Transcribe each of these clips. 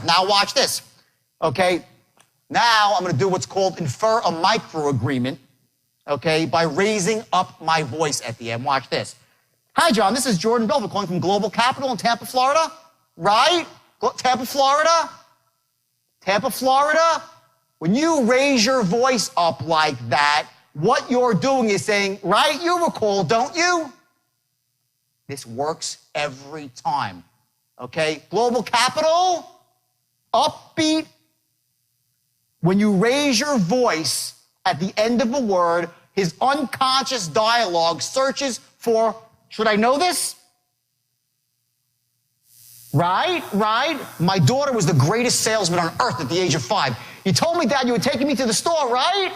paragraph. Now watch this. Okay? Now I'm going to do what's called infer a microagreement, okay, by raising up my voice at the end. Watch this. Hi, John. This is Jordan Belfort calling from Global Capital in Tampa, Florida. Right? Tampa, Florida? Tampa, Florida? When you raise your voice up like that, what you're doing is saying, right, you recall, don't you? This works every time. Okay? Global Capital, upbeat. When you raise your voice at the end of a word, his unconscious dialogue searches for, should I know this? Right? My daughter was the greatest salesman on earth at the age of 5. You told me, Dad, you were taking me to the store, right?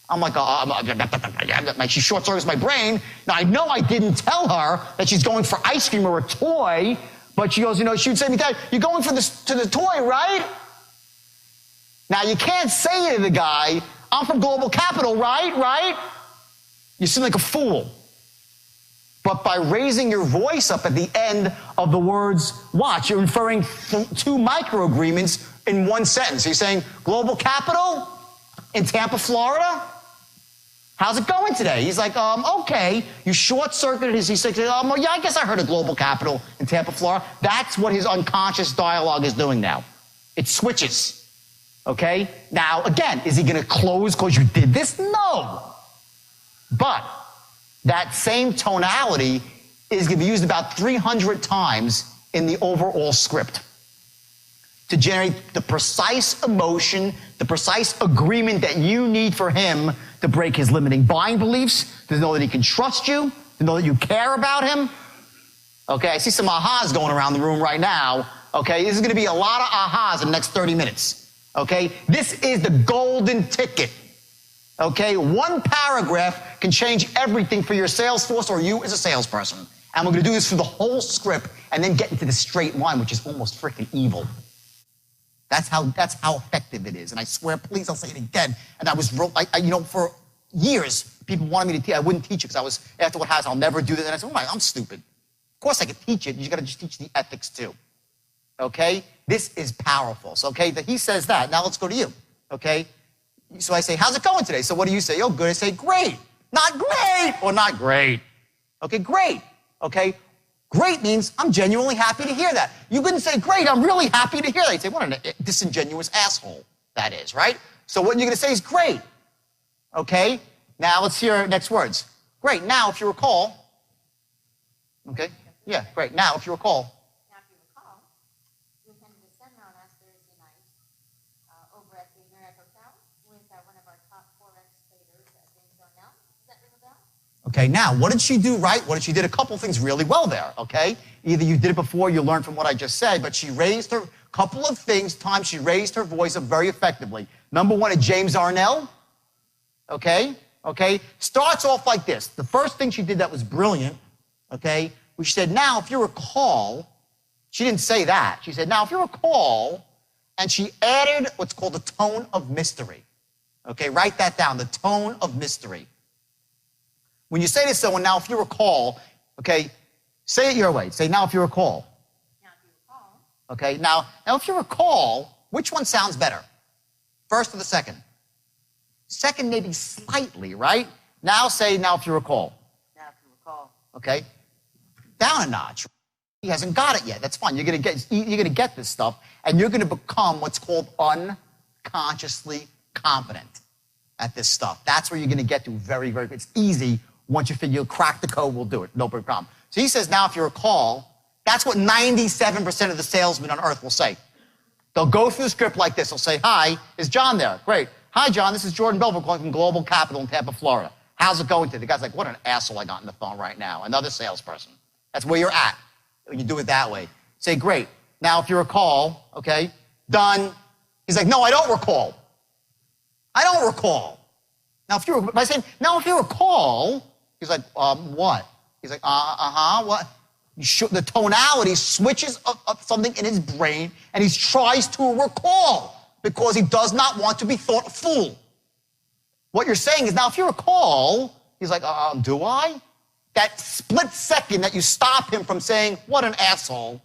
I'm like, she short circuits my brain. Now, I know I didn't tell her that she's going for ice cream or a toy, but she goes, she would say to me, Dad, you're going to the toy, right? Now, you can't say to the guy, I'm from Global Capital, right? You seem like a fool. But by raising your voice up at the end of the words, watch, you're inferring 2 microagreements in one sentence. You're saying, Global Capital in Tampa, Florida? How's it going today? He's like, okay. You short-circuited his, he's like, yeah, I guess I heard of Global Capital in Tampa, Florida. That's what his unconscious dialogue is doing now. It switches, okay? Now, again, is he going to close because you did this? No. But that same tonality is going to be used about 300 times in the overall script to generate the precise emotion, the precise agreement that you need for him to break his limiting buying beliefs, to know that he can trust you, to know that you care about him. Okay, I see some ahas going around the room right now. Okay, this is going to be a lot of ahas in the next 30 minutes. Okay, this is the golden ticket. Okay, one paragraph can change everything for your sales force or you as a salesperson. And we're going to do this through the whole script and then get into the straight line, which is almost freaking evil. That's how effective it is. And I swear, please, I'll say it again. And I was, for years, people wanted me to teach. I wouldn't teach it because after what happens, I'll never do this. And I said, I'm stupid. Of course I could teach it. You got to just teach the ethics too. Okay? This is powerful. So, okay, he says that. Now let's go to you. Okay? So I say, how's it going today? So what do you say? Oh, good. I say, great. Not great. Or not great. Okay, great. Okay? Great means I'm genuinely happy to hear that. You couldn't say, great, I'm really happy to hear that. You'd say, what a disingenuous asshole that is, right? So what you're going to say is great. Okay? Now let's hear next words. Great. Now, if you recall. Okay? Yeah, great. Now, if you recall. Now, if you recall, we attended a seminar last Thursday night over at the Marriott Hotel with one of our top Forex traders, James Darnell. Does that ring a bell? Okay, now, what did she do right? She did a couple things really well there, okay? Either you did it before, you learned from what I just said, but she raised her, couple of things, she raised her voice up very effectively. Number one, at James Arnell, okay? Starts off like this. The first thing she did that was brilliant, okay? She said, now, if you recall, she didn't say that. She said, now, if you recall, and she added what's called the tone of mystery. Okay, write that down, the tone of mystery. When you say to someone, now, if you recall, okay, say it your way. Say, now, if you recall. Now, if you recall. Okay, now, if you recall, which one sounds better? First or the second? Second, maybe slightly, right? Now, say, now, if you recall. Now, if you recall. Okay, down a notch. He hasn't got it yet. That's fine. You're going to get this stuff, and you're going to become what's called unconsciously competent at this stuff. That's where you're going to get to very, very good. It's easy. Once you figure you'll crack the code, we'll do it. No big problem. So he says, now, if you recall, that's what 97% of the salesmen on earth will say. They'll go through the script like this. They'll say, hi, is John there? Great. Hi, John. This is Jordan Belfort calling from Global Capital in Tampa, Florida. How's it going today? The guy's like, what an asshole I got on the phone right now. Another salesperson. That's where you're at. You do it that way. Say, great. Now, if you recall, okay, done. He's like, no, I don't recall. I don't recall. Now, if I say, now, if you recall, he's like, what? He's like, what? The tonality switches up something in his brain, and he tries to recall because he does not want to be thought a fool. What you're saying is, now, if you recall, he's like, do I? That split second that you stop him from saying, what an asshole,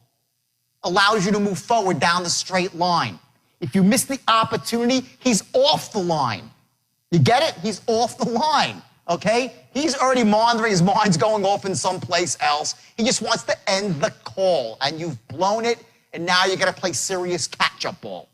allows you to move forward down the straight line. If you miss the opportunity, he's off the line. You get it? He's off the line, okay? He's already monitoring, his mind's going off in someplace else. He just wants to end the call, and you've blown it, and now you got to play serious catch-up ball,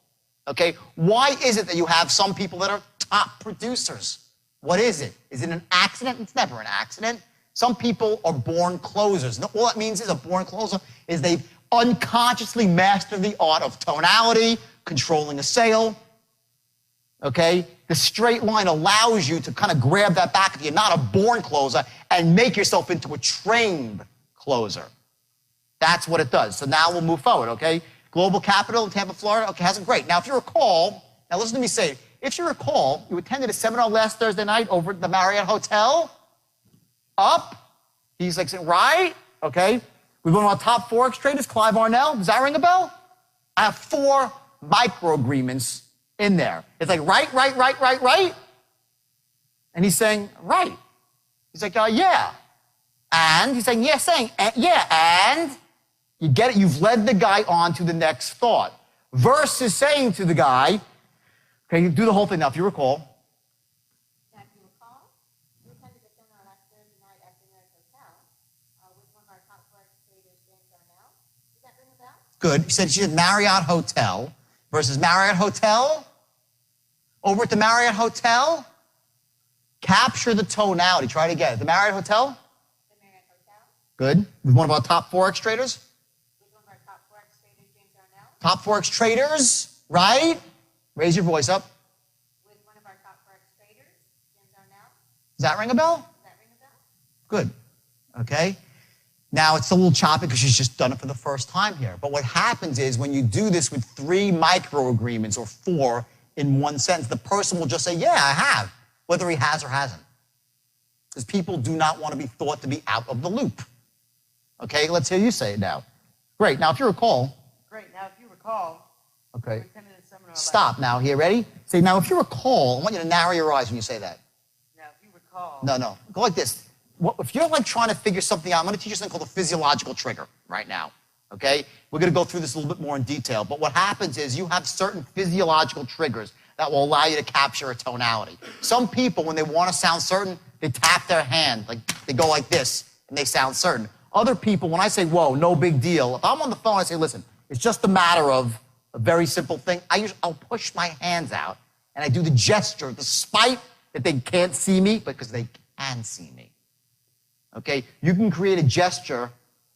okay? Why is it that you have some people that are top producers? What is it? Is it an accident? It's never an accident. Some people are born closers. All that means is a born closer is they've unconsciously mastered the art of tonality, controlling a sale, okay? The straight line allows you to kind of grab that back if you're not a born closer and make yourself into a trained closer. That's what it does. So now we'll move forward, okay? Global Capital in Tampa, Florida. Okay, hasn't great. Now, if you recall, now listen to me say it. If you recall, you attended a seminar last Thursday night over at the Marriott Hotel. Up. He's like, right? Okay. We've one of our top Forex traders, Clive Arnell. Does that ring a bell? I have 4 micro agreements in there. It's like, right. And he's saying, right. He's like, yeah. And he's saying, yeah, and you get it. You've led the guy on to the next thought. Versus saying to the guy, okay, you do the whole thing now, if you recall. Now, if you recall, we attended a seminar last Thursday night at the Marriott Hotel with one of our top Forex traders, James Arnell. Does that ring a bell? Good. He said she said Marriott Hotel versus Marriott Hotel. Over at the Marriott Hotel, capture the tonality. Try it again. The Marriott Hotel? The Marriott Hotel. Good. With one of our top Forex traders? With one of our top Forex traders, James Arnell. Top Forex traders, right? Raise your voice up. With one of our top Forex traders, James Arnell. Does that ring a bell? Does that ring a bell? Good. Okay. Now, it's a little choppy because she's just done it for the first time here. But what happens is when you do this with 3 micro agreements or 4 in one sentence, the person will just say, yeah, I have, whether he has or hasn't. Because people do not want to be thought to be out of the loop. Okay, let's hear you say it now. Great. Now, if you recall. Great. Now, if you recall, Okay. we attended a seminar. Stop now. Here, ready? Say, now, if you recall, I want you to narrow your eyes when you say that. Now, if you recall. No. Go like this. If you're like trying to figure something out, I'm going to teach you something called a physiological trigger right now, okay? We're going to go through this a little bit more in detail, but what happens is you have certain physiological triggers that will allow you to capture a tonality. Some people, when they want to sound certain, they tap their hand, like they go like this, and they sound certain. Other people, when I say, whoa, no big deal, if I'm on the phone, I say, listen, it's just a matter of a very simple thing. I'll push my hands out, and I do the gesture, despite that they can't see me, but because they can see me. Okay, you can create a gesture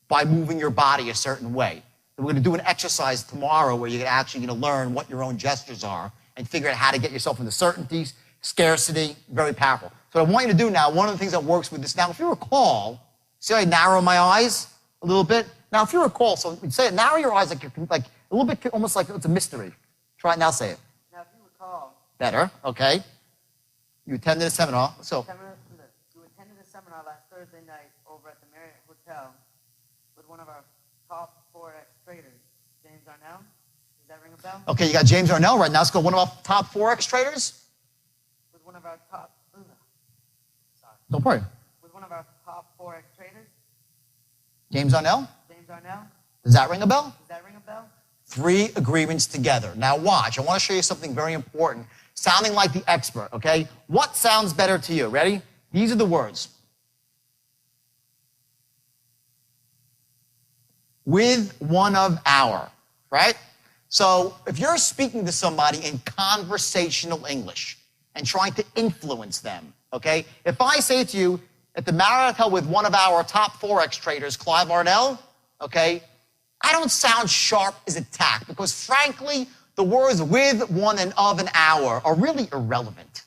by moving your body a certain way. And we're going to do an exercise tomorrow where you're actually going to learn what your own gestures are and figure out how to get yourself into certainty, scarcity, very powerful. So what I want you to do now, one of the things that works with this now, if you recall, see how I narrow my eyes a little bit? Now, if you recall, so say it, narrow your eyes like you're like a little bit, almost like it's a mystery. Try it now, say it. Now, if you recall. Better, okay. You attended a seminar, so. You attended a seminar last Thursday night over at the Marriott Hotel with one of our top Forex traders, James Arnell. Does that ring a bell? Okay, you got James Arnell right now. Let's go. One of our top Forex traders. With one of our top. Sorry. Don't worry. With one of our top Forex traders, James Arnell. James Arnell. Does that ring a bell? Does that ring a bell? 3 agreements together. Now watch. I want to show you something very important. Sounding like the expert, okay? What sounds better to you? Ready? These are the words. With one of our, right? So if you're speaking to somebody in conversational English and trying to influence them, okay? If I say to you, at the Marriott Hotel with one of our top Forex traders, Clive Arnell, okay? I don't sound sharp as a tack because frankly, the words with, one, and of an hour are really irrelevant.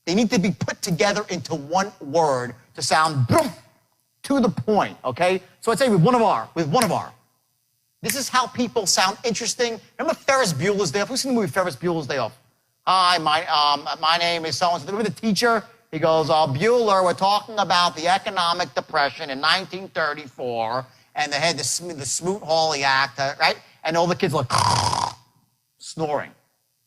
They need to be put together into one word to sound boom, to the point, okay? So I'd say with one of our. This is how people sound interesting. Remember Ferris Bueller's Day Off? Who's seen the movie Ferris Bueller's Day Off? Hi, my name is so-and-so. Remember the teacher? He goes, Bueller, we're talking about the economic depression in 1934, and they had the Smoot-Hawley Act, right? And all the kids are like, snoring.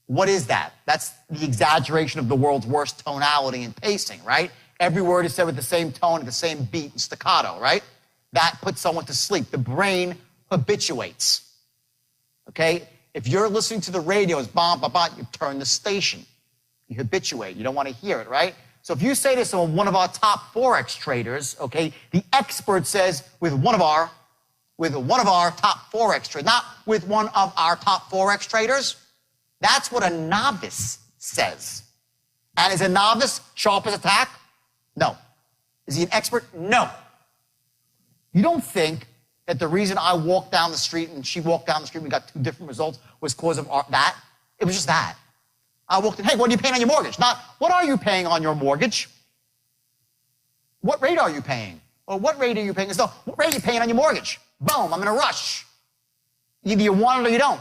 What is that? That's the exaggeration of the world's worst tonality and pacing, right? Every word is said with the same tone, the same beat and staccato, right? That puts someone to sleep. The brain habituates. okay? If you're listening to the radio, it's bom, bom, bom, you turn the station. You habituate. You don't want to hear it, right? So if you say to someone, one of our top Forex traders, okay, the expert says with one of our top Forex traders, not with one of our top Forex traders, that's what a novice says. And is a novice sharp as a tack? No. Is he an expert? No. You don't think that the reason I walked down the street and she walked down the street and we got 2 different results was because of that? It was just that. I walked in, hey, what are you paying on your mortgage? Not, what are you paying on your mortgage? What rate are you paying? Or what rate are you paying? It's no, what rate are you paying on your mortgage? Boom, I'm in a rush. Either you want it or you don't.